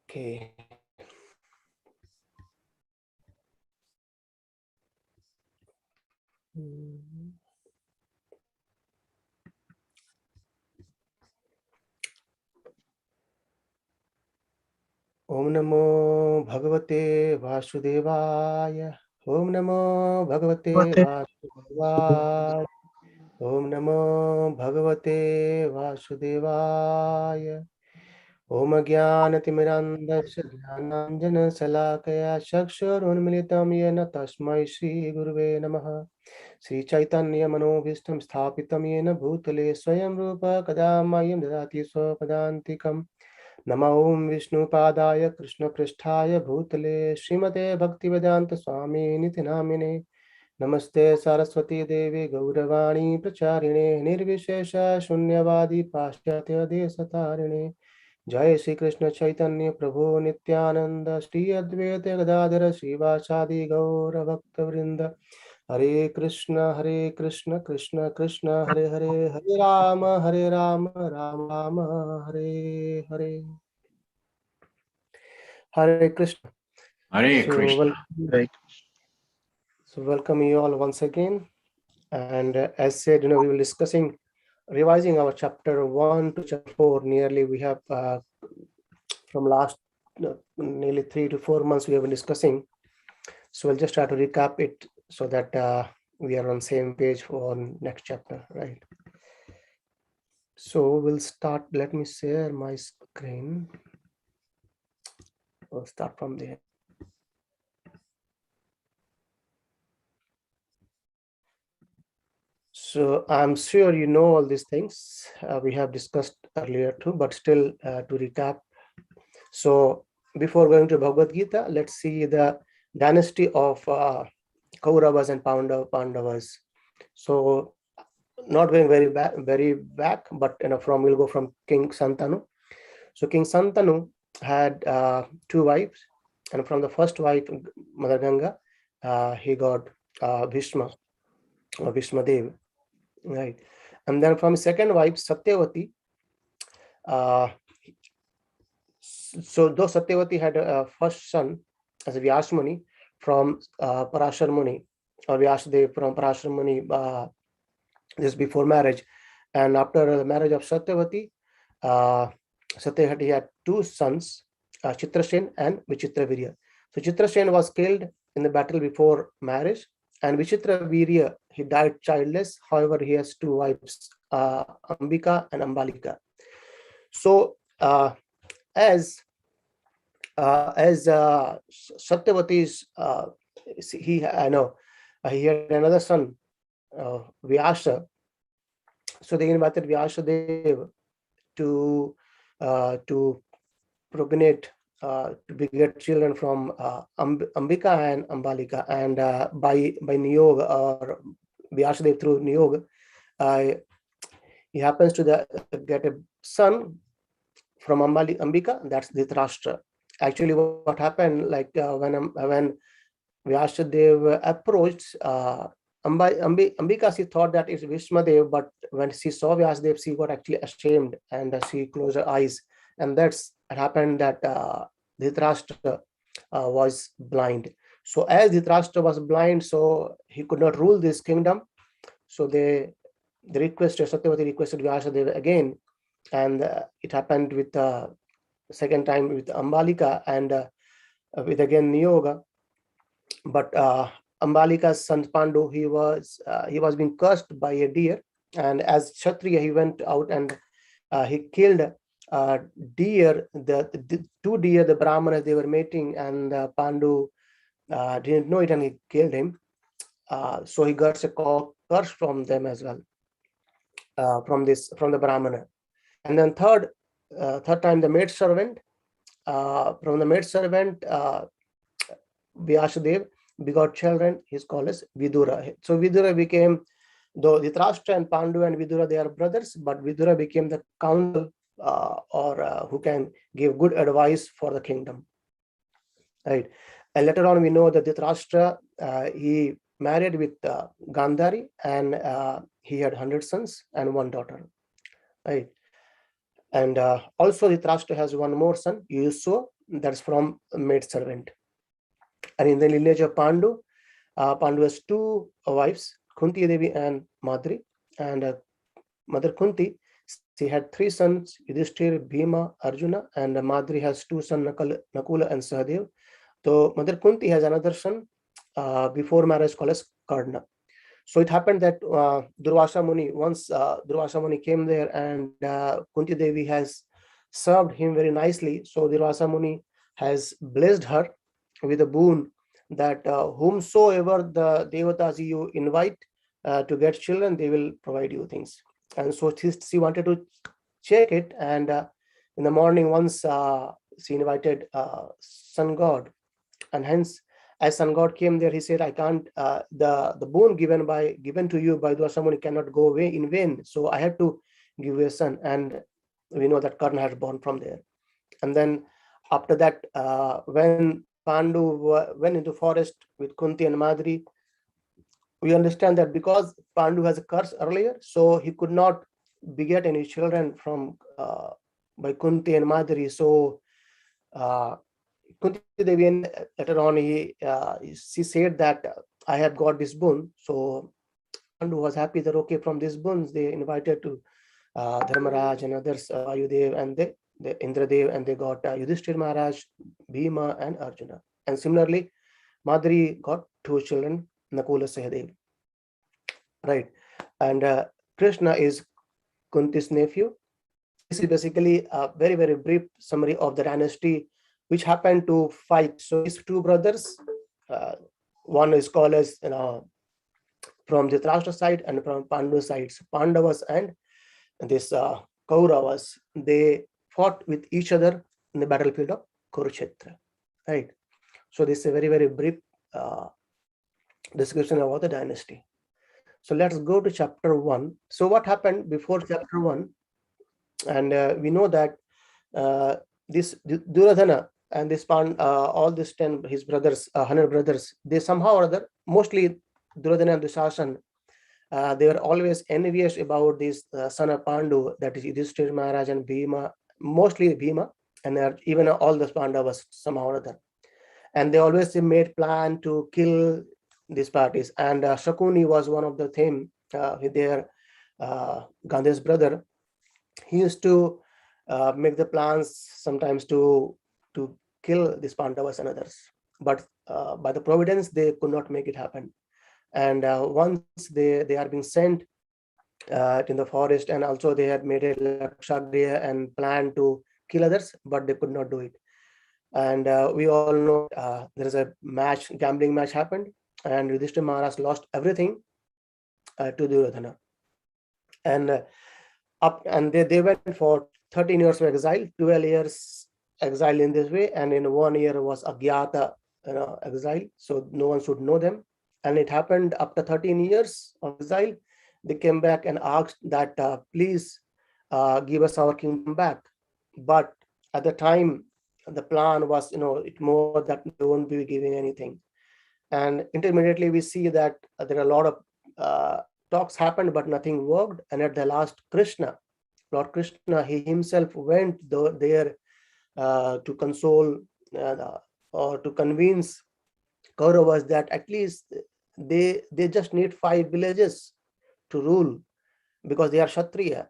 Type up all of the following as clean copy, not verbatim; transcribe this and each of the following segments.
Okay. Om Namo Bhagavate Vasudevaya. Om Namo Bhagavate Vasudevaya. Om Namo Bhagavate Vasudevaya. Om Jnanatimirandasya Jnananjana Salakaya Chakshurunmilitam Yena Tasmai Shri Guruve Namaha. Sri Chaitanya Manobhishtam Sthapitam Yena Bhutale Swayam Rupa Kadamayam Dadati Swapadantikam. Nama Om Vishnu Padaya Krishna Pristhaya Bhutale Srimate Bhaktivedanta Swami Niti Namine. Namaste Saraswati Devi Gauravani Pracharine Nirvishesha Shunyavadi Paschatya Desatarine. Jai Shri Krishna Chaitanya Prabhu Nityananda Shri Advaita Gadadhara Srivasadi Gaura Bhakta Vrinda. Hare Krishna Krishna Krishna Hare Hare Hare Rama Rama Hare Hare. Hare Krishna. Hare Krishna. So welcome you all once again. And as said, we will discussing, revising our chapter 1 to chapter 4. Nearly we have from last nearly 3 to 4 months we have been discussing. So we'll just try to recap it so that we are on same page for next chapter, right? So we'll start. Let me share my screen. We'll start from there. So I'm sure you know all these things we have discussed earlier too, but still to recap. So before going to Bhagavad Gita, let's see the dynasty of Kauravas and Pandavas. So not going very back, but we'll go from King Santanu. So King Santanu had 2 wives, and from the first wife, Mother Ganga, he got Bhishma or Bhishmadev, right? And then from his second wife, Satyavati. So though Satyavati had a first son as a Vyasmuni from Parashar Muni, or Vyasadev from Parashar Muni, just before marriage, and after the marriage of Satyavati, Satyavati had 2 sons, Chitrasen and Vichitravirya. So Chitrasen was killed in the battle before marriage, and Vichitravirya, he died childless. However, he has 2 wives, Ambika and Ambalika. So as Satyavati's, he had another son, Vyasa. So they invited Vyasadev to prognate, to beget children from Ambika and Ambalika, and by Niyog, or Vyasadev through Niyog, he happens to get a son from Ambika, that's Dhritarashtra. Actually, what happened, like when Vyasadev approached Ambika, she thought that it's Vishmadev, but when she saw Vyasadev, she got actually ashamed and she closed her eyes. And that's happened that Dhritarashtra was blind. So as Dhritarashtra was blind, so he could not rule this kingdom. So Satyavati requested Vyasadev again, and it happened with second time with Ambalika, and with again Niyoga. But Ambalika's son Pandu, he was being cursed by a deer, and as Kshatriya, he went out and he killed deer. The 2 deer, the Brahmanas, they were mating, and Pandu didn't know it, and he killed him. So he got a curse from them as well, from the Brahmana. And then third time, the maid servant, from the maid servant, Vyasadev begot children. He's called as Vidura. So Vidura became, though Dhritarashtra and Pandu and Vidura, they are brothers, but Vidura became the counsel, or who can give good advice for the kingdom, right? And later on, we know that Dhritarashtra, he married with Gandhari, and he had 100 sons and 1 daughter, right? And also Dhritarashtra has 1 more son, Yusua, that's from maid servant. And in the lineage of Pandu, Pandu has two wives, Kunti Devi and Madri. And Mother Kunti, she had three sons, Yudhishthir, Bhima, Arjuna, and Madri has two sons, Nakula and Sahadev. So Mother Kunti has another son before marriage called as Karna. So it happened that Durvasa Muni, once Durvasa Muni came there, and Kunti Devi has served him very nicely. So Durvasa Muni has blessed her with a boon that whomsoever the Devatas you invite to get children, they will provide you things. And so she wanted to check it. And in the morning, once she invited sun god, and hence as sun god came there, he said, I can't, the boon given to you by Dwasamuni cannot go away in vain. So I had to give you a son. And we know that Karna had born from there. And then after that, when Pandu went into forest with Kunti and Madri, we understand that because Pandu has a curse earlier, so he could not beget any children from by Kunti and Madri. So Kunti Devi, later on, she said that I have got this boon. So Pandu was happy that okay, from these boons they invited to Dharmaraj and others, Ayudev and the Indradev, and they got Yudhishthir Maharaj, Bhima and Arjuna. And similarly, Madri got two children, Nakula, Sahadev. Right. And Krishna is Kunti's nephew. This is basically a very, very brief summary of the dynasty which happened to fight. So these two brothers, one is called as from the Dhritarashtra side and from Pandu side. So Pandavas and this Kauravas, they fought with each other in the battlefield of Kurukshetra. Right. So this is a very, very brief description about the dynasty. So let's go to chapter 1. So what happened before chapter 1? And we know that this Duryodhana and this all these 10, his brothers, 100 brothers, they somehow or other, mostly Duryodhana and Dushasan, they were always envious about this son of Pandu, that is Yudhishthir Maharaj and Bhima, mostly Bhima, and even all the Pandavas somehow or other. And they always made plan to kill these parties. And Shakuni was one of the them with their Gandhi's brother. He used to make the plans sometimes to kill these Pandavas and others. But by the providence, they could not make it happen. And once they are being sent in the forest, and also they had made a Lakshagriya and planned to kill others, but they could not do it. And we all know there is a match, gambling match happened, and Yudhishthira Maharaj lost everything to Duryodhana. And they went for 13 years of exile, 12 years exile in this way, and in 1 year was Agyata exile, so no one should know them. And it happened after 13 years of exile, they came back and asked that please give us our kingdom back. But at the time, the plan was, it more that they won't be giving anything. And intermediately we see that there are a lot of talks happened, but nothing worked. And at the last, Lord Krishna, he himself went there to console or to convince Kauravas that at least they just need 5 villages to rule, because they are Kshatriya,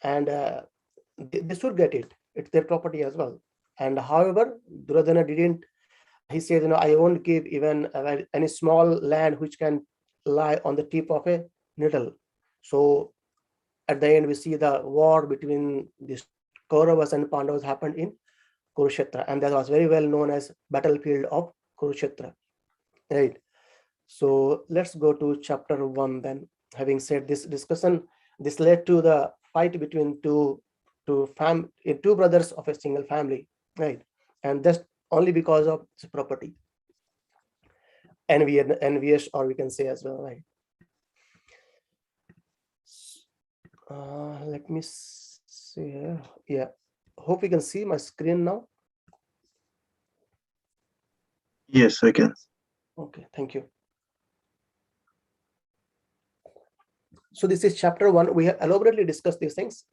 and they should get it. It's their property as well. And however, Duryodhana didn't. He said, I won't give even any small land which can lie on the tip of a needle. So at the end, we see the war between these Kauravas and Pandavas happened in Kurukshetra, and that was very well known as battlefield of Kurukshetra. Right. So let's go to chapter 1 then. Having said this discussion, this led to the fight between two brothers of a single family, right? And that's only because of this property. Envious, or we can say as well, right? Let me see here. Yeah, hope we can see my screen now. Yes, I can. Okay, thank you. So this is chapter 1. We have elaborately discussed these things.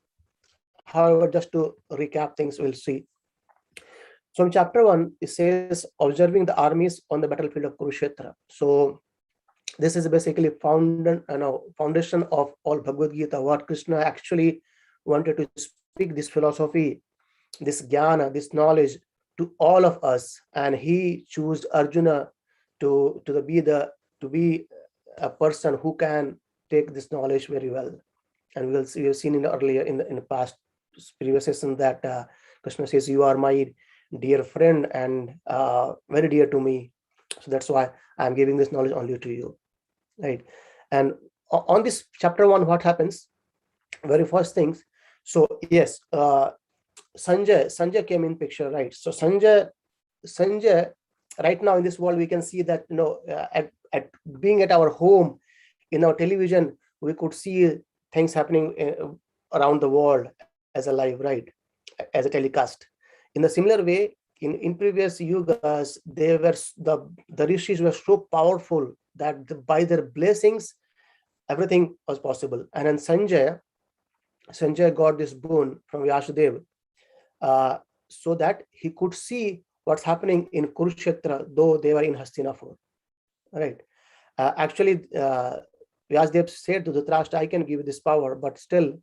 However, just to recap things, we'll see. So in chapter 1, it says observing the armies on the battlefield of Kurukshetra. So this is basically foundation of all Bhagavad Gita, what Krishna actually wanted to speak this philosophy, this jnana, this knowledge to all of us. And he chose Arjuna to be a person who can take this knowledge very well. And we have seen in the past previous session that Krishna says, "You are my dear friend and very dear to me. So that's why I'm giving this knowledge only to you." Right. And on this chapter 1, what happens? Very first things. So yes, Sanjay came in picture, right? So Sanjay, right now in this world, we can see that at being at our home, in our television, we could see things happening around the world as a live, right, as a telecast. In the similar way, in previous yugas, the rishis were so powerful that by their blessings, everything was possible. And then Sanjay got this boon from Vyasudev, so that he could see what's happening in Kurukshetra, though they were in Hastinapur. Right. Actually, Vyasudev said to Dhritarashtra, "I can give you this power," but still,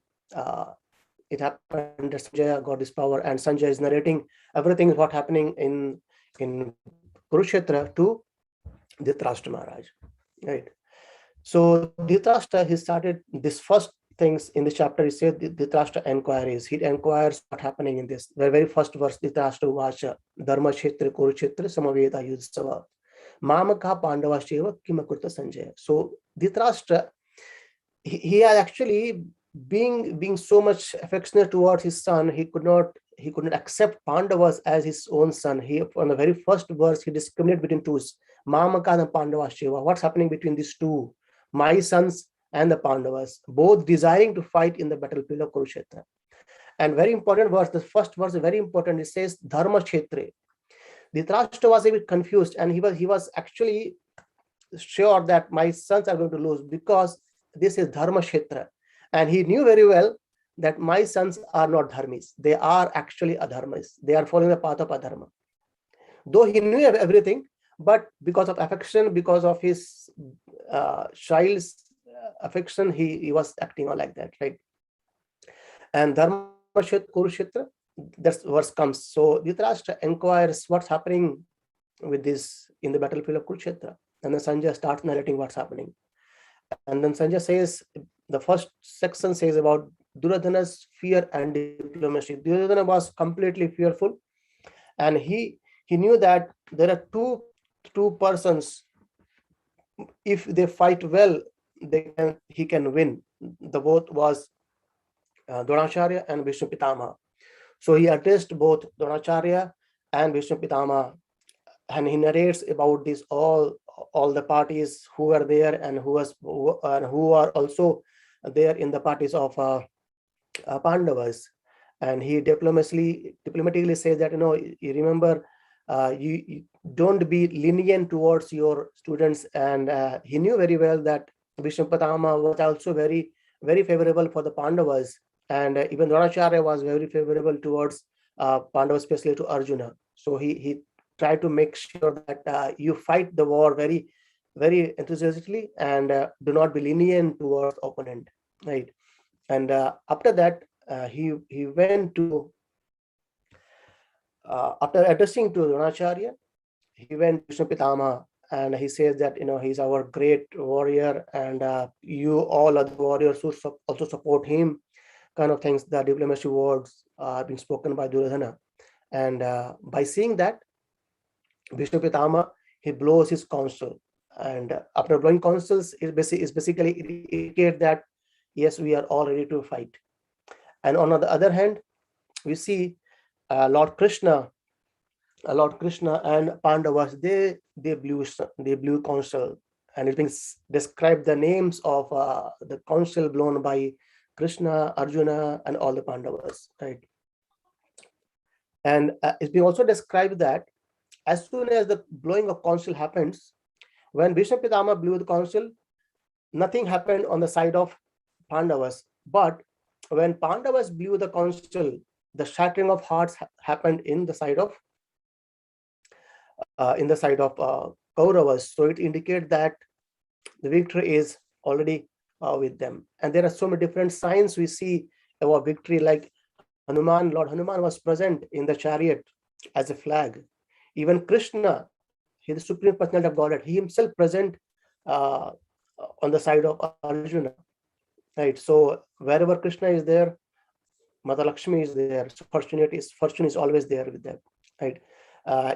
it happened that Sanjay got this power, and Sanjay is narrating everything what happening in Kurukshetra to Dhritarashtra Maharaj. Right. So Dhritarashtra, he started this first things in this chapter. He said Dhritarashtra inquiries. He inquires what happening in this. The very first verse, Dhritarashtra Vacha, Dharma Kshetra Kurukshetra Samaveda Yudsava. Mamaka Pandava Sheva Kimakurta Sanjay. So Dhritarashtra, he had actually being so much affectionate towards his son, he could not accept Pandavas as his own son. He, on the very first verse, he discriminated between two, Mamaka and Pandava Shiva. What's happening between these two, my sons and the Pandavas, both desiring to fight in the battlefield of Kurukshetra? And very important verse, the first verse is very important. It says Dharma Kshetre. Dhritarashtra was a bit confused, and he was actually sure that my sons are going to lose because this is Dharma Kshetra. And he knew very well that my sons are not dharmis. They are actually adharmas. They are following the path of adharma. Though he knew everything, but because of affection, because of his child's affection, he was acting on like that, right? And Dharma Kurukshetra, that verse comes. So Dhritarashtra inquires what's happening with this in the battlefield of Kurukshetra. And then Sanjay starts narrating what's happening. And then Sanjay says, the first section says about Duryodhana's fear and diplomacy. Duryodhana was completely fearful, and he knew that there are two persons. If they fight well, he can win. The both was Dronacharya and Bhishma Pitama. So he addressed both Dronacharya and Bhishma Pitama, and he narrates about this all the parties who were there and who are also there in the parties of Pandavas. And he diplomatically says that, you remember, you don't be lenient towards your students. And he knew very well that Bhishma Pitama was also very, very favorable for the Pandavas, and even Dronacharya was very favorable towards Pandavas, especially to Arjuna. So he tried to make sure that you fight the war very, very enthusiastically, and do not be lenient towards opponent, right? And after that, he went to after addressing to Dronacharya, he went to Vishnu Pitama, and he says that he's our great warrior, and you all other warriors should also support him, kind of things. The diplomacy words are being spoken by Duryodhana, and by seeing that, Vishnu Pitama, he blows his counsel, and after blowing counsels, it basically indicate that yes, we are all ready to fight. And on the other hand, we see Lord Krishna and Pandavas, they blew counsel, and it means describe the names of the counsel blown by Krishna, Arjuna, and all the Pandavas, right? And it's been also described that as soon as the blowing of counsel happens, when Bhishma Pitama blew the counsel, nothing happened on the side of Pandavas. But when Pandavas blew the counsel, the shattering of hearts happened in the side of in the side of Kauravas. So it indicates that the victory is already with them. And there are so many different signs we see about victory, like Hanuman, Lord Hanuman was present in the chariot as a flag. Even Krishna, he is the supreme personality of Godhead, he himself present uh, on the side of Arjuna. Right. So wherever Krishna is there, Mother Lakshmi is there. So fortune is always there with them. Right.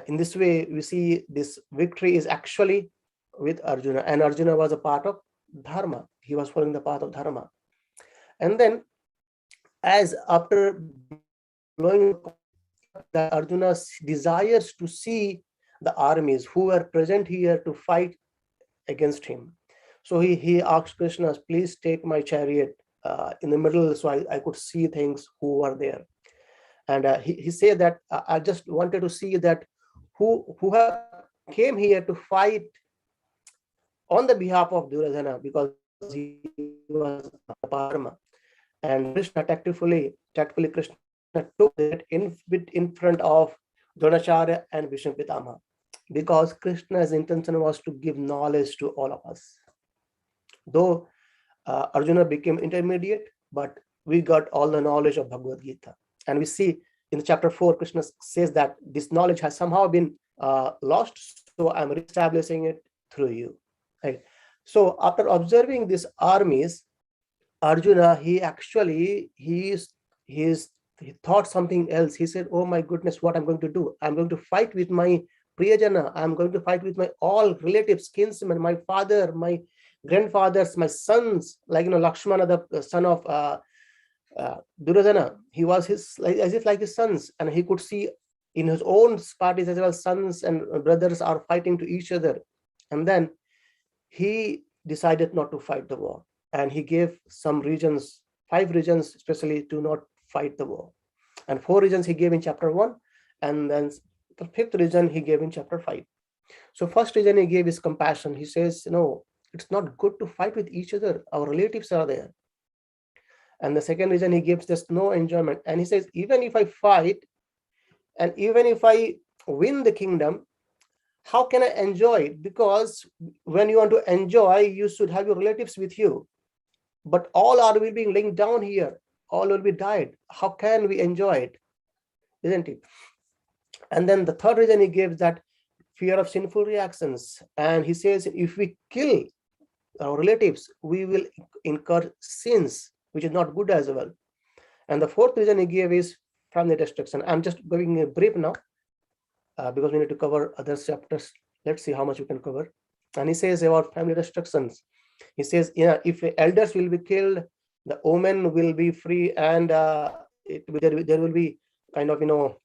In this way, we see this victory is actually with Arjuna, and Arjuna was a part of Dharma. He was following the path of Dharma. And then, as after blowing that, Arjuna desires to see the armies who are present here to fight against him. So he asked Krishna, please take my chariot in the middle so I could see things who are there. And he said that I just wanted to see that who have came here to fight on the behalf of Duryodhana, because he was Parma. And Krishna tactfully Krishna took it in front of Dronacharya and Bhishma Pitama, because Krishna's intention was to give knowledge to all of us. Though Arjuna became intermediate, but we got all the knowledge of Bhagavad Gita. And we see in chapter 4, Krishna says that this knowledge has somehow been lost, so I'm reestablishing it through you. Right. So after observing these armies, Arjuna, he thought something else. He said, oh my goodness, what I'm going to do? I'm going to fight with my Priyajana. I'm going to fight with my all relatives, kinsmen, my father, my grandfathers, my sons, like, Lakshmana, the son of Duryodhana. He was his, as if like his sons, and he could see in his own parties as well, sons and brothers are fighting to each other. And then he decided not to fight the war, and he gave some regions, 5 regions especially, to not fight the war, and 4 regions he gave in chapter 1, and then the 5th region he gave in chapter 5. So first region he gave is compassion. He says, no, it's not good to fight with each other, our relatives are there. And the second reason he gives, there's no enjoyment, and he says, even if I fight and even if I win the kingdom, how can I enjoy it? Because when you want to enjoy, you should have your relatives with you, but all are will be laying down here, all will be died. How can we enjoy it? Isn't it? And then the third reason he gives, that fear of sinful reactions, and he says, if we kill our relatives, we will incur sins, which is not good as well. And the fourth reason he gave is family destruction. I'm just going a brief now, because we need to cover other chapters. Let's see how much we can cover. And he says about family destructions. He says, if elders will be killed, the women will be free, and there will be kind of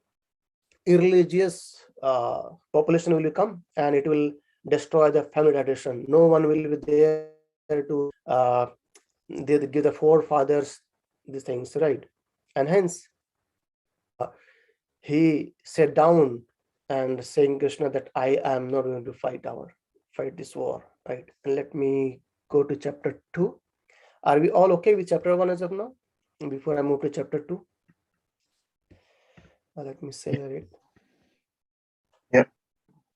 irreligious population will come, and it will destroy the family tradition. No one will be there to give the forefathers these things, right? And hence he sat down and saying Krishna that I am not going to fight this war, right? And let me go to chapter 2. Are we all okay with chapter 1 as of now? Before I move to chapter 2, let me say it. Yeah.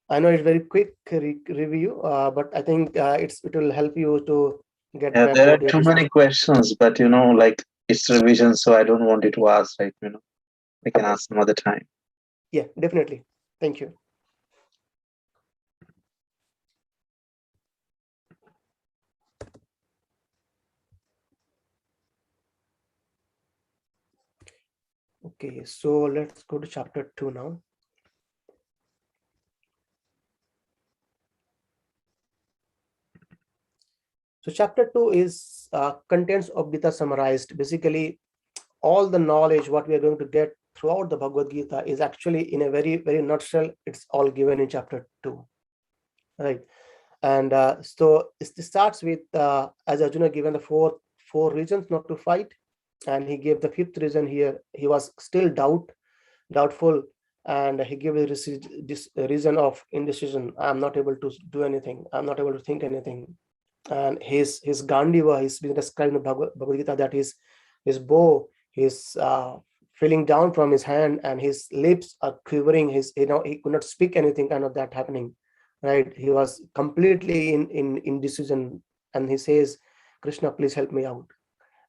I know it's very quick review, but I think it will help you to get back. There are too many questions, but like it's revision, so I don't want you to ask, right? I can ask some other time. Yeah, definitely. Thank you. Okay, so let's go to chapter 2 now. So chapter 2 is contents of Gita summarized. Basically, all the knowledge what we are going to get throughout the Bhagavad Gita is actually in a very, very nutshell. It's all given in chapter 2, right? And so it starts with as Arjuna given the four reasons not to fight, and he gave the 5th reason here. He was still doubtful, and he gave this reason of indecision. I'm not able to do anything. I'm not able to think anything. And his Gandiva, he's been described in the Bhagavad Gita, that his bow, his falling down from his hand, and his lips are quivering. He could not speak anything, kind of that happening, right? He was completely in indecision, and he says, Krishna, please help me out.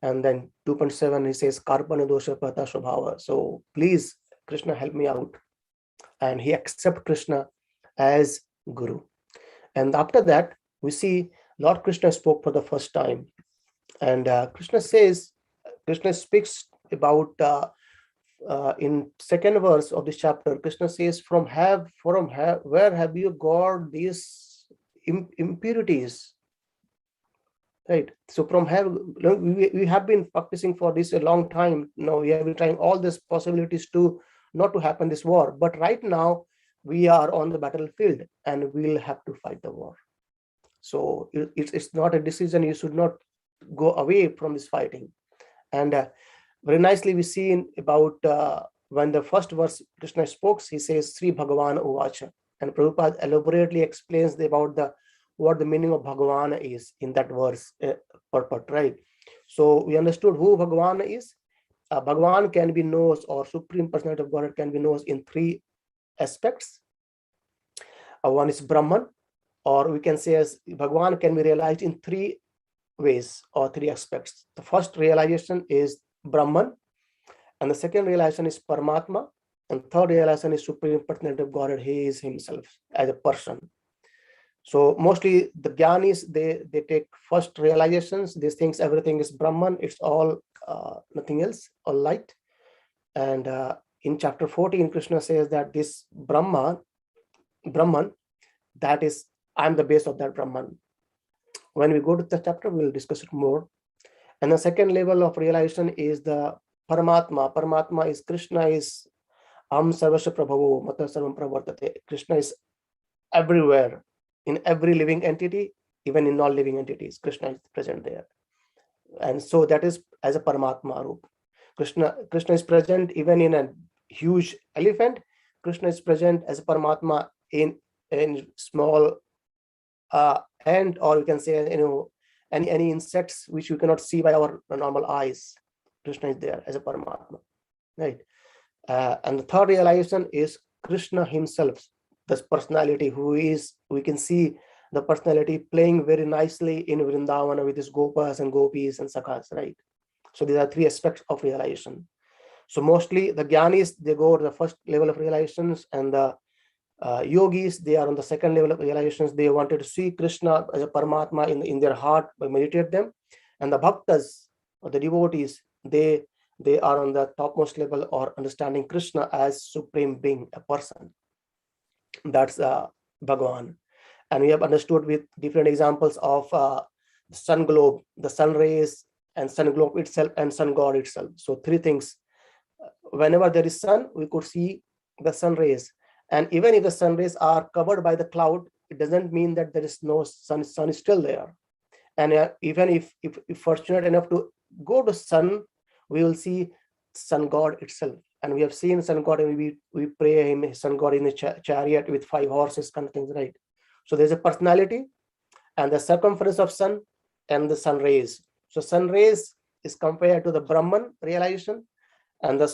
And then 2.7, he says, Karpana dosha pata shobhava. So please, Krishna, help me out. And he accepts Krishna as Guru. And after that, we see Lord Krishna spoke for the first time. And Krishna speaks about, in second verse of this chapter, Krishna says, where have you got these impurities? Right. So from we have been practicing for this a long time. Now we have been trying all these possibilities to not to happen this war. But right now we are on the battlefield and we'll have to fight the war. So it's not a decision. You should not go away from this fighting. And very nicely we see about when the first verse Krishna spoke, he says, Sri Bhagavan Uvacha. And Prabhupada elaborately explains about what the meaning of Bhagavan is in that verse purport, right? So we understood who Bhagavan is. Bhagavan can be known, or Supreme Personality of Godhead can be known in three aspects. One is Brahman, or we can say as Bhagavan can be realized in three ways or three aspects. The first realization is Brahman, and the second realization is Paramatma, and third realization is Supreme Personality of Godhead. He is himself as a person. So mostly the Gyanis, they take first realizations. These things, everything is Brahman. It's all nothing else, all light. And in chapter 14, Krishna says that this Brahman, that is, I'm the base of that Brahman. When we go to the chapter, we'll discuss it more. And the second level of realization is the Paramatma. Paramatma is Krishna is Am Sarvasya Prabhavo Mata Sarvam Pravartate. Krishna is everywhere, in every living entity, even in non-living entities. Krishna is present there. And so that is as a Paramatma Roop. Krishna is present even in a huge elephant. Krishna is present as a Paramatma in small ant, or we can say, any insects which we cannot see by our normal eyes. Krishna is there as a Paramatma, right? And the third realization is Krishna himself, this personality who is, we can see the personality playing very nicely in Vrindavan with his gopas and gopis and sakhas, right? So these are three aspects of realization. So mostly the Gyanis, they go to the first level of realizations, and the yogis, they are on the second level of realizations. They wanted to see Krishna as a Paramatma in their heart by meditate them. And the bhaktas, or the devotees, they are on the topmost level, or understanding Krishna as supreme being, a person. That's Bhagavan. And we have understood with different examples of sun globe, the sun rays, and sun globe itself, and sun god itself. So three things. Whenever there is sun, we could see the sun rays. And even if the sun rays are covered by the cloud, it doesn't mean that there is no sun. Sun is still there. And even if fortunate enough to go to sun, we will see sun god itself. And we have seen sun god, and we pray him, sun god in a chariot with 5 horses, kind of things, right? So there's a personality, and the circumference of sun, and the sun rays. So sun rays is compared to the Brahman realization, and the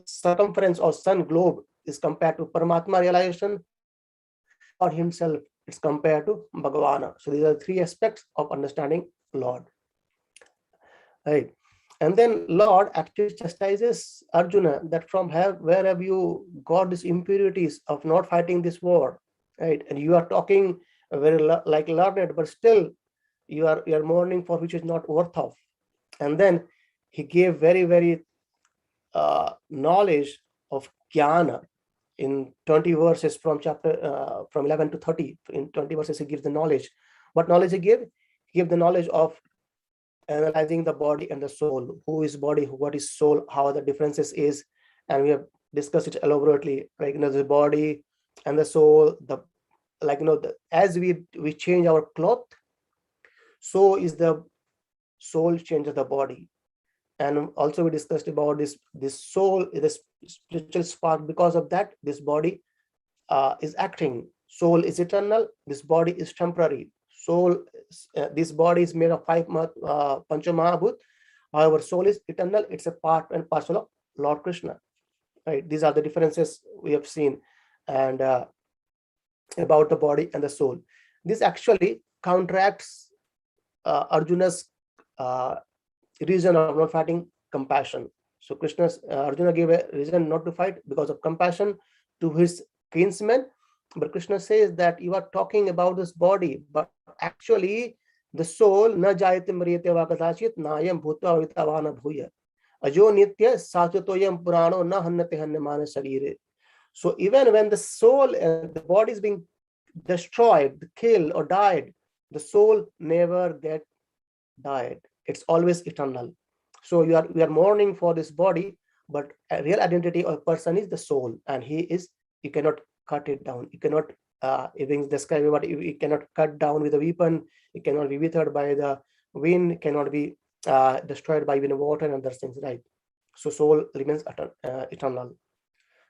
circumference of sun globe is compared to Paramatma realization. God himself is compared to Bhagavana. So these are three aspects of understanding Lord, right? And then Lord actually chastises Arjuna that where have you got these impurities of not fighting this war, right? And you are talking very like learned, but still you are mourning for which is not worth of. And then he gave very, very knowledge of jnana in 20 verses from chapter from 11 to 30. In 20 verses he gives the knowledge. What knowledge he gave? He gave the knowledge of analyzing the body and the soul. Who is body, what is soul, how the differences is, and we have discussed it elaborately. Like, the body and the soul, as we change our cloth, so is the soul changes the body. And also we discussed about this soul is a spiritual spark. Because of that, this body is acting. Soul is eternal, this body is temporary. Soul, this body is made of 5 Panchamahabhut. However, soul is eternal. It's a part and parcel of Lord Krishna. Right? These are the differences we have seen, and about the body and the soul. This actually counteracts Arjuna's reason of not fighting, compassion. So Arjuna gave a reason not to fight because of compassion to his kinsmen, but Krishna says that you are talking about this body, but actually the soul na jayate mriyate va kadachit nayam bhutva vitavana bhuya ajo nitya sachatoyam purano na hannate hannamana sharire. So even when the soul and the body is being destroyed, killed or died, the soul never get died. It's always eternal. So we are mourning for this body, but a real identity of a person is the soul, and you cannot cut it down. You cannot even describe what you cannot cut down with a weapon. It cannot be withered by the wind. It cannot be destroyed by even water and other things, right? So soul remains eternal.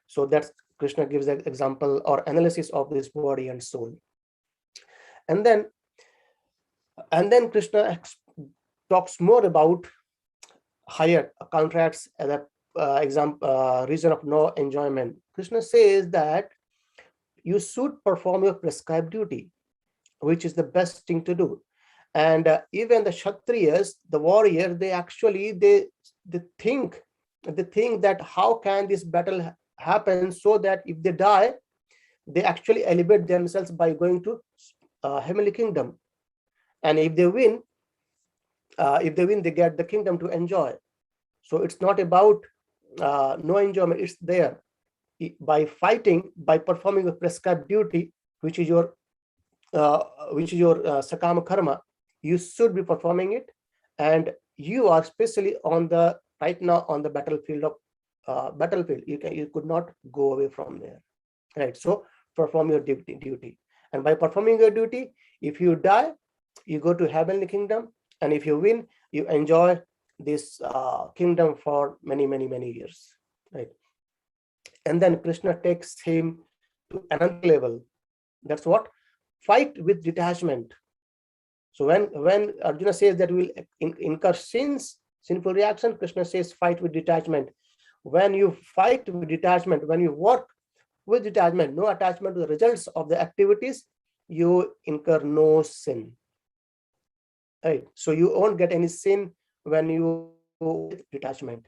So that's Krishna gives an example or analysis of this body and soul. And then Krishna talks more about higher contracts as a reason of no enjoyment. Krishna says that you should perform your prescribed duty, which is the best thing to do. And even the Kshatriyas, the warrior, they think that how can this battle happen, so that if they die, they actually elevate themselves by going to heavenly kingdom, and if they win, they get the kingdom to enjoy. So it's not about no enjoyment. It's there by fighting, by performing a prescribed duty, which is your sakama karma. You should be performing it, and you are especially right now on the battlefield of battlefield. You could not go away from there, right? So perform your duty, and by performing your duty, if you die, you go to heavenly kingdom, and if you win, you enjoy this kingdom for many years, right? And then Krishna takes him to another level. That's what? Fight with detachment. So when Arjuna says that we will incur sinful reaction, Krishna says fight with detachment. When you fight with detachment, when you work with detachment, no attachment to the results of the activities, you incur no sin. Right? So you won't get any sin when you with detachment.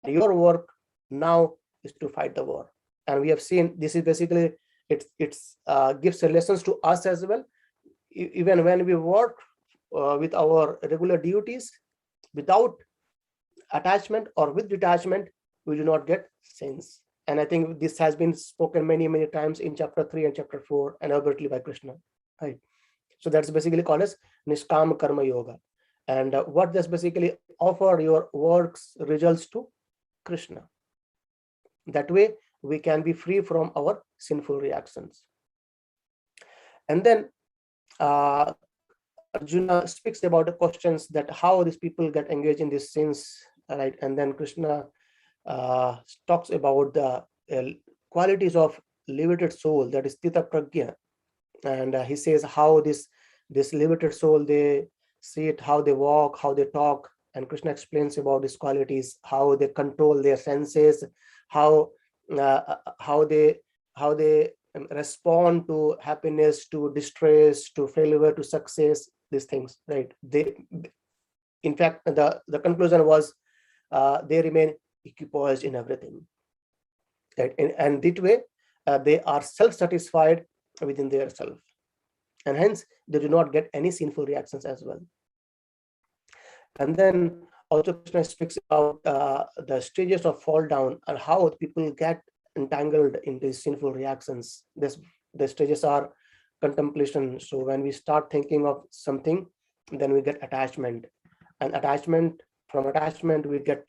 And your work now is to fight the war. And we have seen this is basically it gives lessons to us as well. Even when we work with our regular duties without attachment or with detachment, we do not get sins. And I think this has been spoken many times in chapter 3 and chapter 4, and overtly by Krishna. Right? So that's basically called as Niskam Karma Yoga. And what does basically offer your works results to Krishna. That way we can be free from our sinful reactions. And then Arjuna speaks about the questions that how these people get engaged in these sins, right? And then Krishna talks about the qualities of liberated soul, that is Tita Pragya. And he says how this liberated soul, they see it, how they walk, how they talk. And Krishna explains about these qualities, how they control their senses, how they respond to happiness, to distress, to failure, to success, these things, right? In fact, the conclusion was they remain equipoised in everything, right? And that way they are self-satisfied within their self, and hence they do not get any sinful reactions as well. And then also Krishna speaks about the stages of fall down and how people get entangled in these sinful reactions. The stages are contemplation. So when we start thinking of something, then we get attachment, and from attachment we get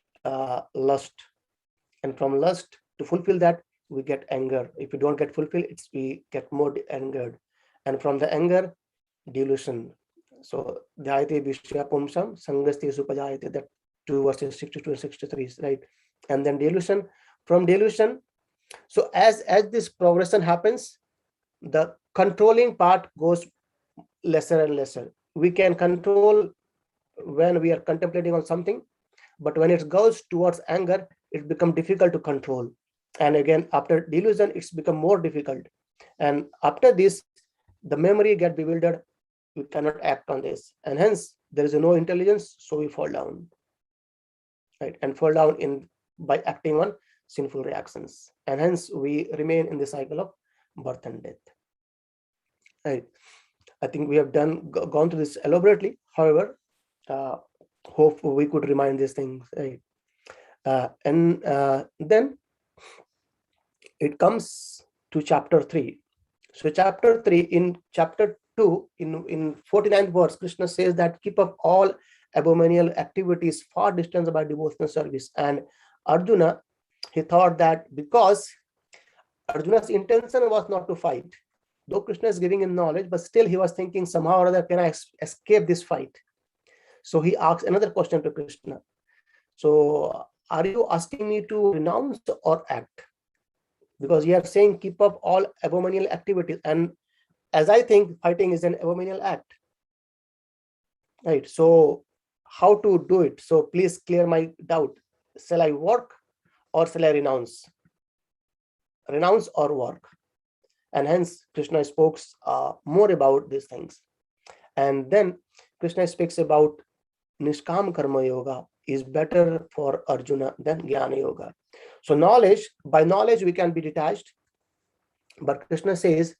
lust, and from lust, to fulfill that, we get anger. If we don't get fulfilled, we get more angered, and from the anger, delusion. So Dhyate Vishya Pumsam Sangasti Supajayate, that 2 verses 62 and 63, right? And then delusion. From delusion, so as this progression happens, the controlling part goes lesser and lesser. We can control when we are contemplating on something, but when it goes towards anger, it become difficult to control. And again, after delusion, it's become more difficult. And after this, the memory get bewildered. We cannot act on this, and hence there is no intelligence, so we fall down, right? And fall down in by acting on sinful reactions, and hence we remain in the cycle of birth and death, right? I think we have gone through this elaborately. However, hope we could remind these things, right? And then it comes to chapter 3. So chapter 3, in chapter 2, in 49th verse, Krishna says that keep up all abominable activities far distance by devotional service. And Arjuna, he thought that because Arjuna's intention was not to fight, though Krishna is giving him knowledge, but still he was thinking somehow or other, can I escape this fight? So he asks another question to Krishna. So are you asking me to renounce or act? Because you are saying keep up all abominable activities, and as I think fighting is an abominable act, right? So how to do it? So please clear my doubt. Shall I work or shall I renounce? Renounce or work? And hence Krishna spoke more about these things. And then Krishna speaks about Nishkam Karma Yoga is better for Arjuna than Jnana Yoga. So knowledge, by knowledge we can be detached, but Krishna says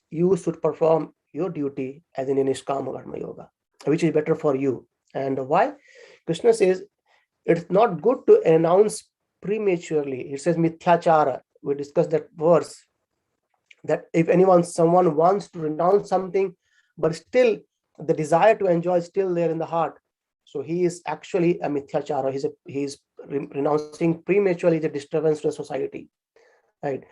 you should perform your duty as in Nishkam Karma Yoga, which is better for you. And why? Krishna says it's not good to announce prematurely. It says mithyachara. We discussed that verse, that if someone wants to renounce something, but still the desire to enjoy is still there in the heart, so he is actually a mithyachara. He's renouncing prematurely, the disturbance to the society, right?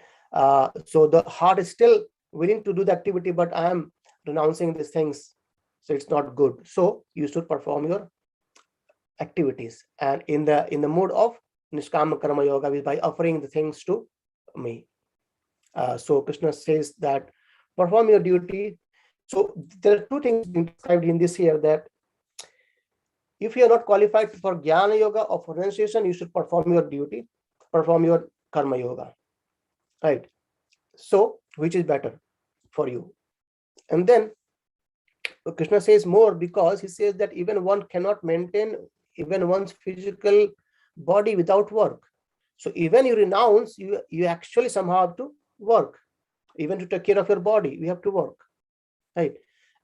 So the heart is still willing to do the activity, but I am renouncing these things, so it's not good. So you should perform your activities, and in the mode of Nishkama Karma Yoga, by offering the things to me. So Krishna says that perform your duty. So there are two things being described in this here, that if you are not qualified for Jnana Yoga or for renunciation, you should perform your duty, perform your Karma Yoga, right? So which is better for you? And then Krishna says more, because he says that even one cannot maintain even one's physical body without work. So even you renounce, you actually somehow have to work. Even to take care of your body, we have to work, right?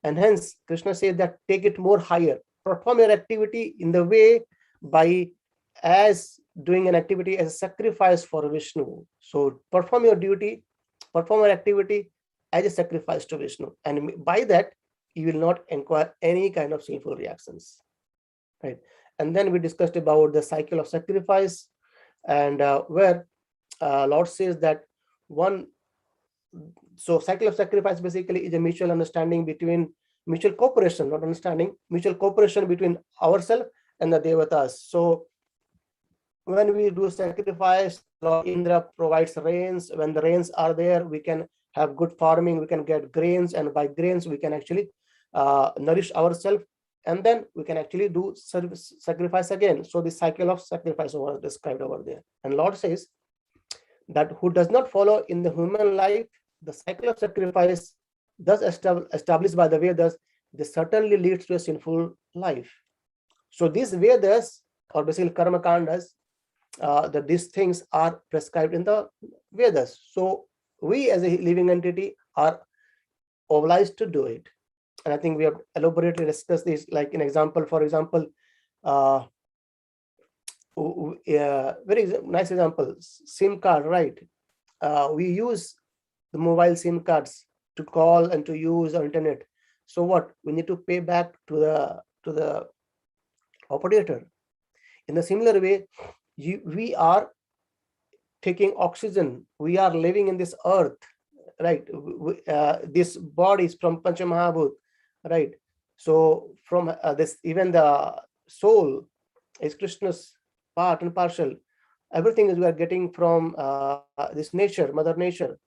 And hence Krishna says that take it more higher. Perform your activity in the way by as doing an activity as a sacrifice for Vishnu. So perform your duty, perform your activity as a sacrifice to Vishnu, and by that you will not acquire any kind of sinful reactions, right? And then we discussed about the cycle of sacrifice, and where Lord says that so cycle of sacrifice basically is a mutual understanding between mutual cooperation, not understanding, mutual cooperation between ourselves and the devatas. So when we do sacrifice, Lord Indra provides rains. When the rains are there, we can have good farming, we can get grains, and by grains we can actually nourish ourselves, and then we can actually do sacrifice again. So the cycle of sacrifice was described over there. And Lord says that who does not follow in the human life the cycle of sacrifice thus established by the Vedas, this certainly leads to a sinful life. So these Vedas, or basically karma kandas, that these things are prescribed in the Vedas. So we as a living entity are obliged to do it. And I think we have elaborately discussed this, like an example, for example, very nice example, SIM card, right? We use the mobile SIM cards to call and to use our internet. So what? We need to pay back to the operator. In a similar way, we are taking oxygen. We are living in this earth, right? This body is from Panchamahabhut, right? So from this, even the soul is Krishna's part and partial. Everything is we are getting from this nature, Mother Nature,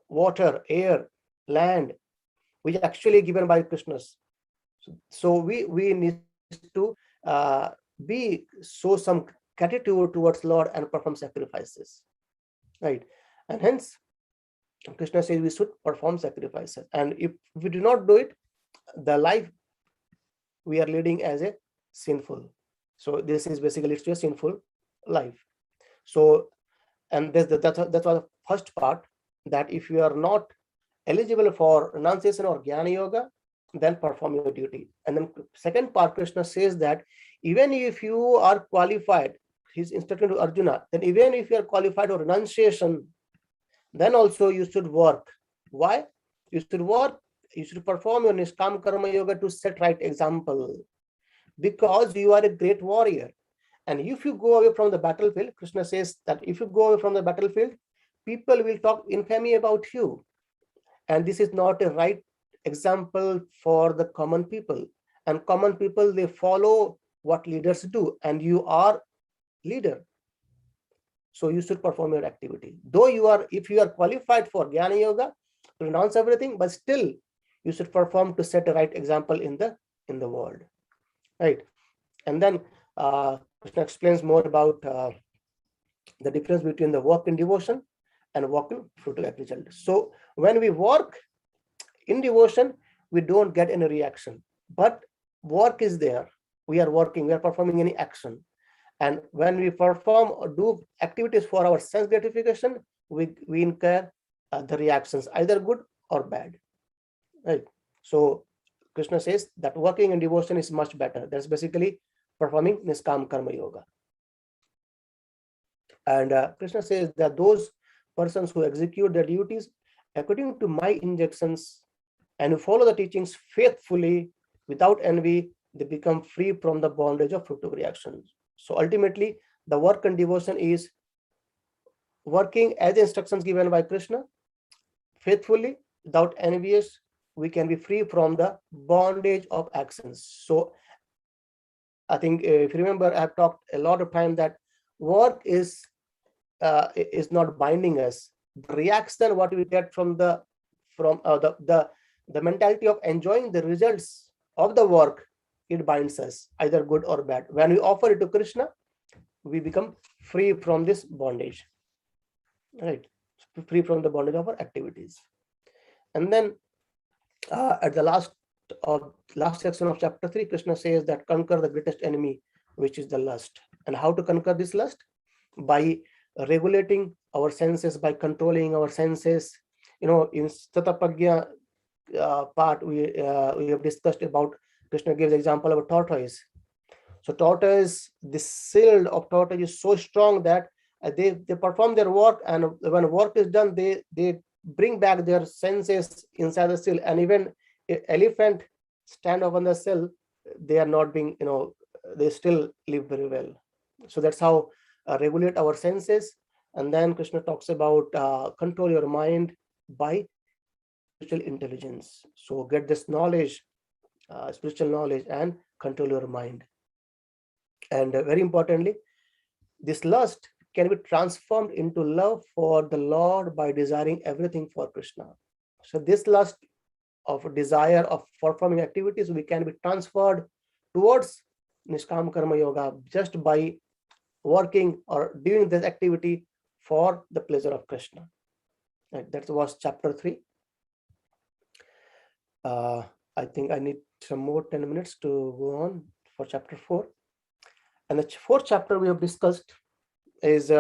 water, air, land, which is actually given by Krishna's. So we need to show some gratitude towards Lord and perform sacrifices, right? And hence Krishna says we should perform sacrifices, and if we do not do it, the life we are leading as a sinful. So this is basically it's a sinful life. So, and that's the first part, that if you are not eligible for renunciation or jnana yoga, then perform your duty. And then second part, Krishna says that even if you are qualified, he's instructing to Arjuna, then even if you are qualified for renunciation, then also you should work. Why? You should work, you should perform your Niskam Karma Yoga to set right example, because you are a great warrior. And if you go away from the battlefield, Krishna says that if you go away from the battlefield, people will talk infamy about you. And this is not a right example for the common people. And common people, they follow what leaders do, and you are leader. So you should perform your activity. Though you are, if you are qualified for Jnana Yoga, renounce everything, but still you should perform to set a right example in the world, right? And then Krishna explains more about the difference between the work in devotion and work in fruitful result. So when we work in devotion, we don't get any reaction, but work is there. We are working, we are performing any action. And when we perform or do activities for our sense gratification, we incur the reactions, either good or bad, right? So Krishna says that working in devotion is much better. That's basically performing Niskam Karma Yoga. And Krishna says that those persons who execute their duties according to my injunctions and who follow the teachings faithfully without envy, they become free from the bondage of fruitive reactions. So ultimately, the work and devotion is working as the instructions given by Krishna, faithfully, without envious. We can be free from the bondage of actions. So I think if you remember, I've talked a lot of time that work is not binding us. The reaction, what we get from the mentality of enjoying the results of the work, it binds us, either good or bad. When we offer it to Krishna, we become free from this bondage, right? Free from the bondage of our activities. And then at the last section of chapter 3, Krishna says that conquer the greatest enemy, which is the lust. And how to conquer this lust? By regulating our senses, by controlling our senses. In Statapagya part, we have discussed about, Krishna gives example of a tortoise. So tortoise, the shield of tortoise is so strong that they perform their work, and when work is done, they bring back their senses inside the cell. And even elephant stand up on the cell, they are not being, they still live very well. So that's how regulate our senses. And then Krishna talks about control your mind by spiritual intelligence. So get this knowledge, spiritual knowledge, and control your mind. And very importantly, this lust can be transformed into love for the Lord by desiring everything for Krishna. So this lust of desire of performing activities, we can be transferred towards Niskam Karma Yoga just by working or doing this activity for the pleasure of Krishna. Right, that was chapter 3. I think I need some more 10 minutes to go on for chapter 4. And the fourth chapter we have discussed is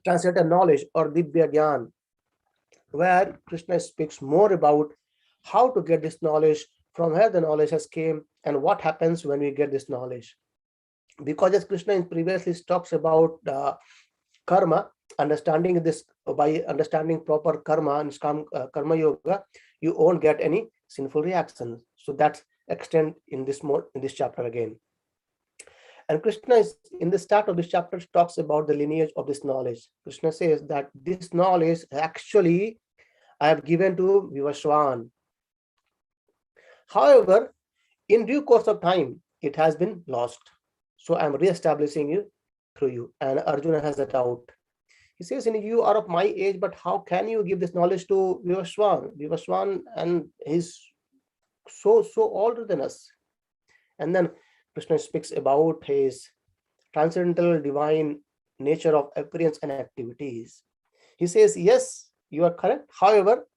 translated knowledge or Divya Gyan, where Krishna speaks more about how to get this knowledge, from where the knowledge has came, and what happens when we get this knowledge. Because as Krishna previously talks about karma, understanding this by understanding proper karma and karma yoga, you won't get any sinful reactions. So that's extend in this chapter again. And Krishna is in the start of this chapter talks about the lineage of this knowledge. Krishna says that this knowledge actually I have given to Vivaswan. However, in due course of time, it has been lost. So I'm re-establishing it through you. And Arjuna has a doubt. He says, you are of my age, but how can you give this knowledge to Vivaswan? Vivaswan, and he's so older than us. And then Krishna speaks about his transcendental divine nature of appearance and activities. He says, yes, you are correct. However,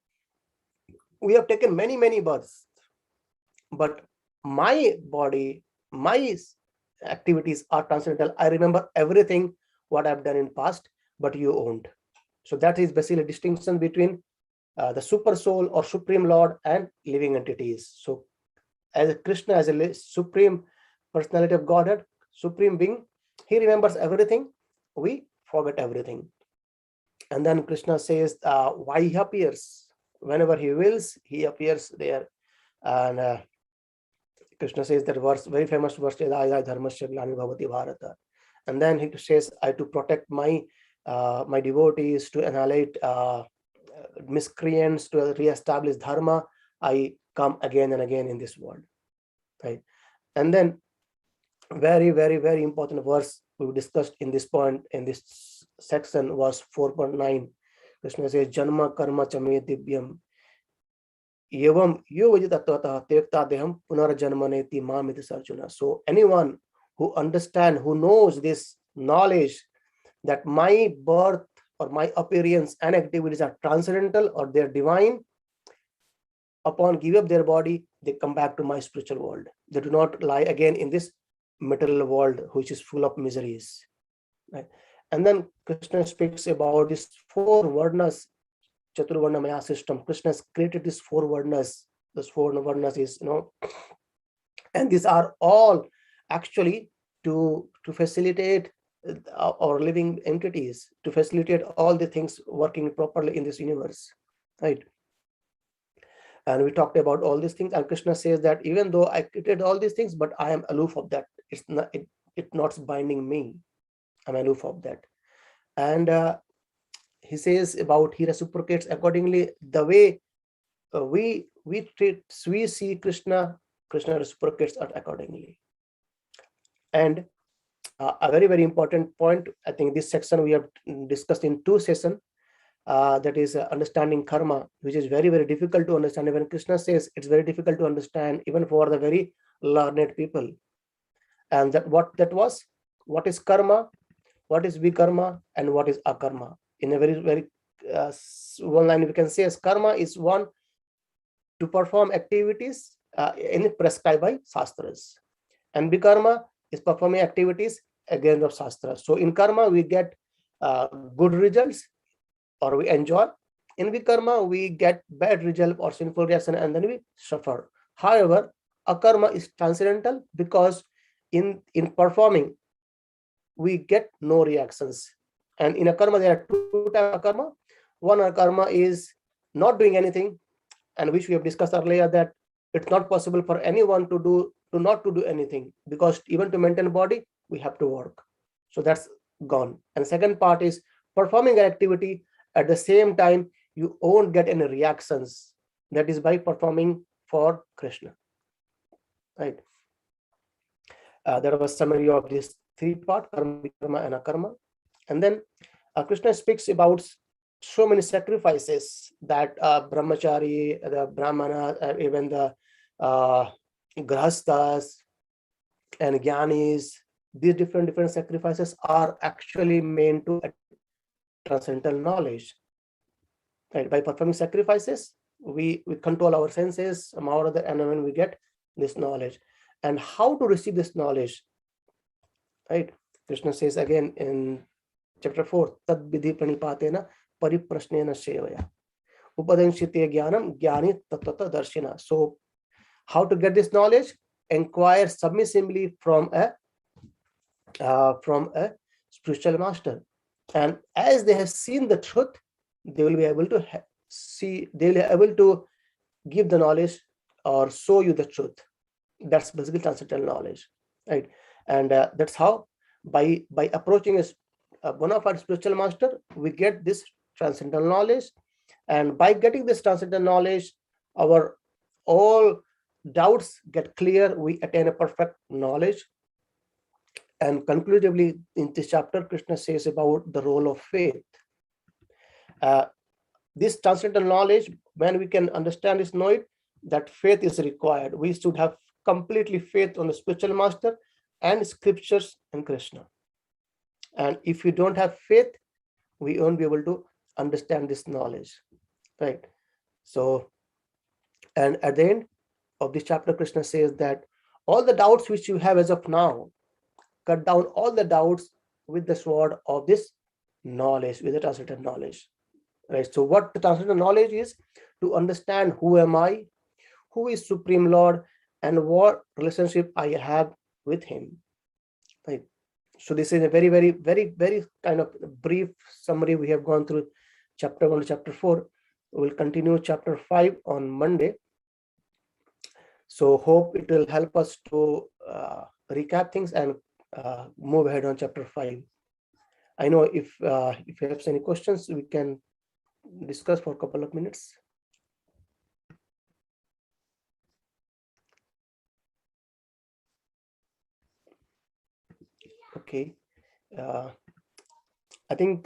we have taken many births, but my body, my activities are transcendental. I remember everything what I've done in past, but you won't. So that is basically a distinction between the super soul or supreme lord and living entities. So as Krishna, as a supreme personality of Godhead, supreme being, he remembers everything, we forget everything. And then Krishna says why he appears. Whenever he wills, he appears there. And Krishna says that verse, very famous verse, dharmasya glani bhavati bharata. And then he says, I to protect my my devotees, to annihilate miscreants, to re-establish dharma, I come again and again in this world. Right? And then very important verse we discussed in this point, in this section, was 4.9. Krishna says, Janma karma chame divyam Yavam yovajitatvata tektadeham punarjanmaneti mamiti sarjuna. So anyone who understands, who knows this knowledge that my birth or my appearance and activities are transcendental or they're divine, upon give up their body, they come back to my spiritual world. They do not lie again in this material world, which is full of miseries. Right? And then Krishna speaks about these four varnas, Chaturvarna Maya system. Krishna has created these four varnas. Those four varnas is, and these are all actually to facilitate our living entities, to facilitate all the things working properly in this universe, right? And we talked about all these things, and Krishna says that even though I created all these things, but I am aloof of that. It's not binding me. I'm aloof of that. And he says about he reciprocates accordingly the way we see Krishna reciprocates us accordingly. And a very important point, I think this section we have discussed in 2 sessions, that is understanding karma, which is very difficult to understand. Even Krishna says it's very difficult to understand even for the very learned people. And that what is karma, what is vikarma, and what is akarma. In a very one line we can say as karma is one to perform activities in prescribed by shastras, and vikarma is performing activities against the shastras. So in karma we get good results or we enjoy. In vikarma we get bad result or sinful reaction and then we suffer. However, akarma is transcendental because in performing we get no reactions. And in a karma there are 2 types of karma. One karma is not doing anything, and which we have discussed earlier, that it's not possible for anyone to not do anything, because even to maintain body we have to work. So that's gone. And second part is performing an activity at the same time you won't get any reactions. That is by performing for Krishna, right? There was summary of this 3 part, karma, karma, and akarma. And then Krishna speaks about so many sacrifices that brahmachari, the brahmana, even the grahastas and jnanis, these different sacrifices are actually meant to transcendental knowledge. Right? By performing sacrifices, we control our senses, and then we get this knowledge. And how to receive this knowledge, right? Krishna says again in chapter 4, tad vidhi pranipatena pariprasnena sevaya upadanshite jnanam jnani tattva darshina. So how to get this knowledge? Inquire submissively from a spiritual master, and as they have seen the truth, they will be able to see, they will be able to give the knowledge or show you the truth. That's basically transcendental knowledge, right? And that's how by approaching a bona fide spiritual master, we get this transcendental knowledge. And by getting this transcendental knowledge, our all doubts get clear, we attain a perfect knowledge. And conclusively in this chapter, Krishna says about the role of faith. This transcendental knowledge, when we can understand this, know it, that faith is required. We should have completely faith on the spiritual master and scriptures and Krishna. And if you don't have faith, we won't be able to understand this knowledge, right? So, and at the end of this chapter, Krishna says that all the doubts which you have as of now, cut down all the doubts with the sword of this knowledge, with the translated knowledge, right? So what the translated knowledge is, to understand who am I, who is Supreme Lord, and what relationship I have with him, right? So this is a very, very, very, very kind of brief summary. We have gone through chapter 1 to chapter 4. We'll continue chapter 5 on Monday. So hope it will help us to recap things and move ahead on chapter 5. I know if you have any questions, we can discuss for a couple of minutes. Okay. I think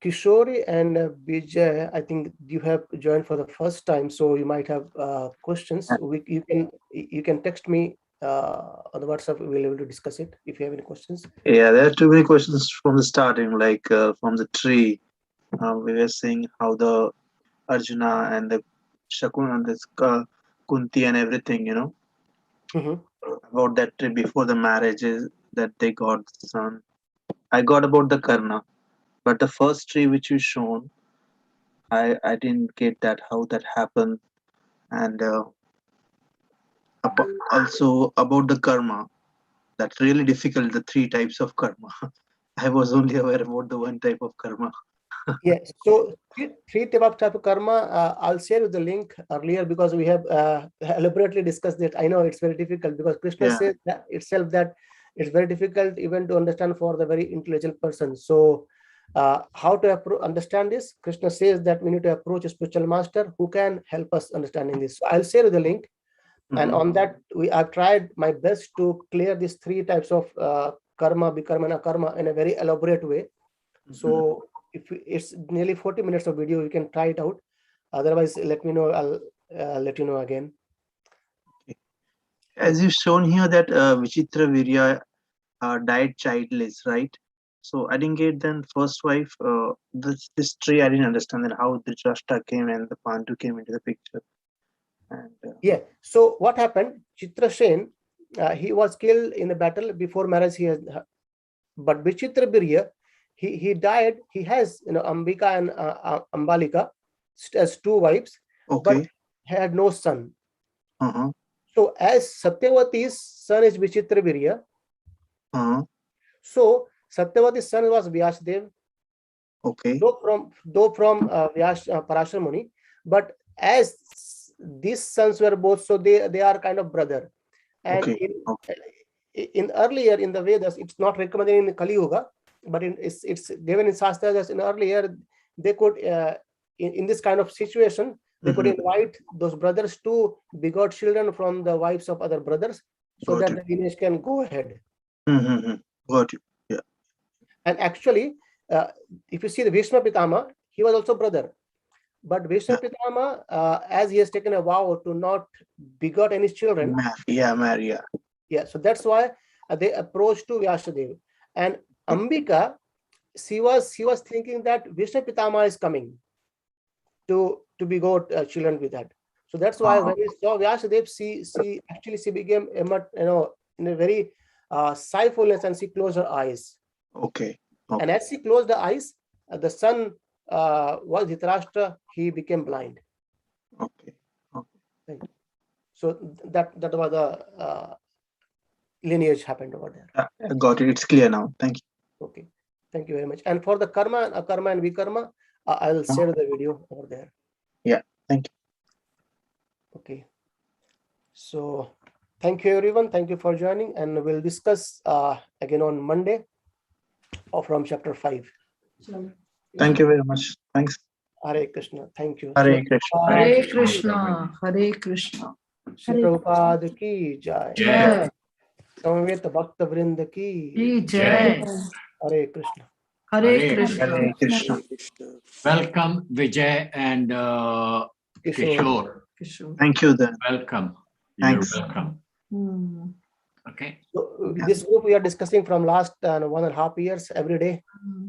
Kishori and Vijay, I think you have joined for the first time, so you might have questions. You can text me on the WhatsApp. We'll be able to discuss it if you have any questions. Yeah, there are too many questions from the starting, like from the tree. We were saying how the Arjuna and the Shakun and this Kunti and everything, about that tree before the marriages that they got the son. I got about the Karna, but the first tree which you shown, I didn't get that how that happened, and also about the karma. That's really difficult. The three types of karma. I was only aware about the one type of karma. Yeah, so three type of karma. I'll share you the link earlier because we have elaborately discussed it. I know it's very difficult because Krishna says that itself that it's very difficult even to understand for the very intelligent person. So how to understand this? Krishna says that we need to approach a spiritual master who can help us understanding this. So I'll share you the link. And on that, I've tried my best to clear these three types of karma, bikarma, and akarma in a very elaborate way. So if it's nearly 40 minutes of video, you can try it out. Otherwise, let me know. I'll let you know again. As you've shown here that Vichitra Virya died childless, right? So I didn't get then first wife. This tree I didn't understand then how the Drashta came and the Pandu came into the picture. And yeah. So what happened? Chitrasen, he was killed in a battle before marriage. But Vichitra Virya, he died. He has Ambika and Ambalika as two wives, but had no son. So as Satyavati's son is Vichitra Virya, so Satyavati's son was Vyasadev. Though from Parashar Muni, but as these sons were both, so they are kind of brother. And in earlier in the Vedas, it's not recommended in Kali Yuga, but it's given in Shastras. In earlier, they could in this kind of situation, they could invite those brothers to begot children from the wives of other brothers, so that the lineage can go ahead. Got you. Yeah. And actually, if you see the Bhishma Pitama, he was also brother. But Bhishma Pitama, as he has taken a vow to not begot any children. Yeah, so that's why they approached to Vyasadev. And Ambika, she was thinking that Vishnu Pitama is coming to begot children with that. So that's why when we saw Vyasadev, she became in a very sightfulness, and she closed her eyes. And as she closed the eyes, the son was Dhritarashtra, he became blind. Right. So that was the lineage happened over there. I got it. It's clear now. Thank you. Okay. Thank you very much. And for the karma, akarma, and vikarma, I will share the video over there. Yeah. Thank you. Okay. So thank you, everyone. Thank you for joining. And we'll discuss again on Monday from chapter 5. Thank you very much. Thanks. Hare Krishna. Thank you. Hare Krishna. Hare Krishna. Hare Krishna. Shri Prabhupada ki jai. Jai. Samveta Bhakta Vrinda ki Jai. Hare Krishna. Hare Krishna. Hare Krishna. Welcome, Vijay and Kishore. Kishore. Thank you then. Welcome. Thanks. You're welcome. Hmm. Okay. So, this group we are discussing from last 1.5 years every day.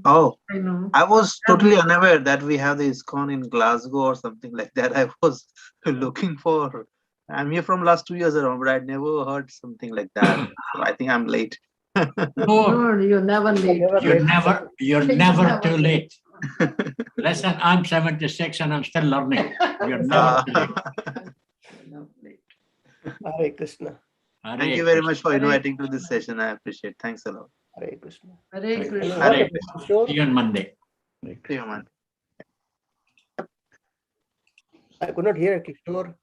Oh, I know. I was totally unaware that we have the ISKCON in Glasgow or something like that. I was looking for. I'm here from last 2 years around, but I'd never heard something like that. So I think I'm late. No, No, you're never late. you're never too late. Listen, I'm 76 and I'm still learning. You're never too late. Never late. Hare Krishna. Hare Thank you very Krishna. much for Hare inviting to this session. I appreciate. Thanks a lot. Hare Krishna. Hare Hare Krishna. What Hare about Krishna. Kishore? See you on Monday. See you, man. I could not hear Kishore.